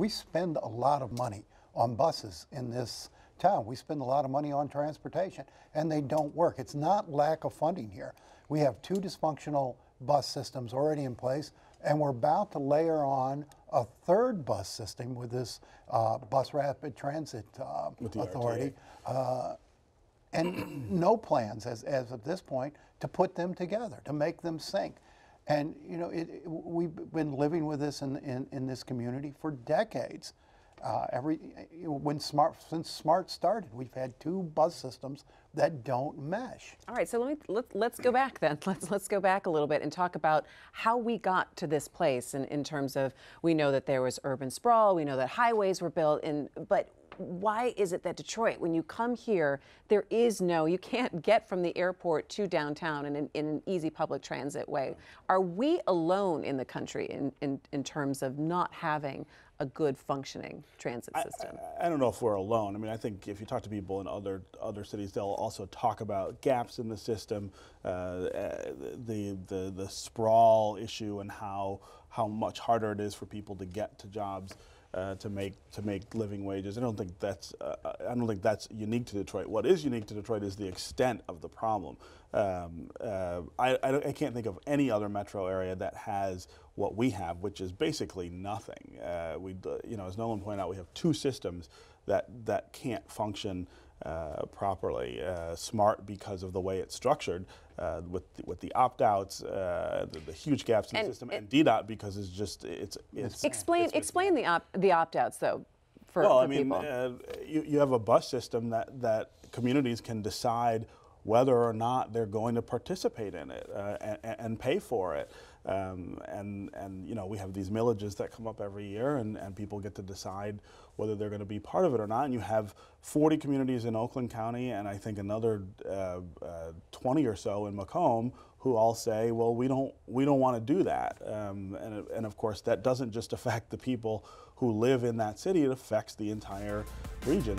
we spend a lot of money on buses in this town. We spend a lot of money on transportation, and they don't work. It's not lack of funding here. We have 2 dysfunctional bus systems already in place, and we're about to layer on a 3rd bus system with this Bus Rapid Transit Authority, and no plans as of this point to put them together, to make them sync. And you know, we've been living with this in this community for decades. Since SMART started, we've had 2 bus systems that don't mesh. All right, so let's go back then. Let's go back a little bit and talk about how we got to this place in terms of, we know that there was urban sprawl, we know that highways were built, but why is it that Detroit, when you come here, you can't get from the airport to downtown in an easy public transit way? Are we alone in the country in terms of not having a good functioning transit system? I don't know if we're alone. I mean, I think if you talk to people in other cities, they'll also talk about gaps in the system, the sprawl issue, and how much harder it is for people to get to jobs. To make living wages. I don't think that's unique to Detroit. What is unique to Detroit is the extent of the problem. I can't think of any other metro area that has what we have, which is basically nothing. You know, as Nolan pointed out, we have 2 systems that can't function properly. SMART, because of the way it's structured, with the opt-outs, the huge gaps in the system, and DDOT because it's explain the opt-outs though for people. You have a bus system that communities can decide whether or not they're going to participate in it and pay for it. And you know, we have these millages that come up every year, and people get to decide whether they're going to be part of it or not. And you have 40 communities in Oakland County, and I think another 20 or so in Macomb, who all say, well, we don't want to do that. And of course, that doesn't just affect the people who live in that city; it affects the entire region.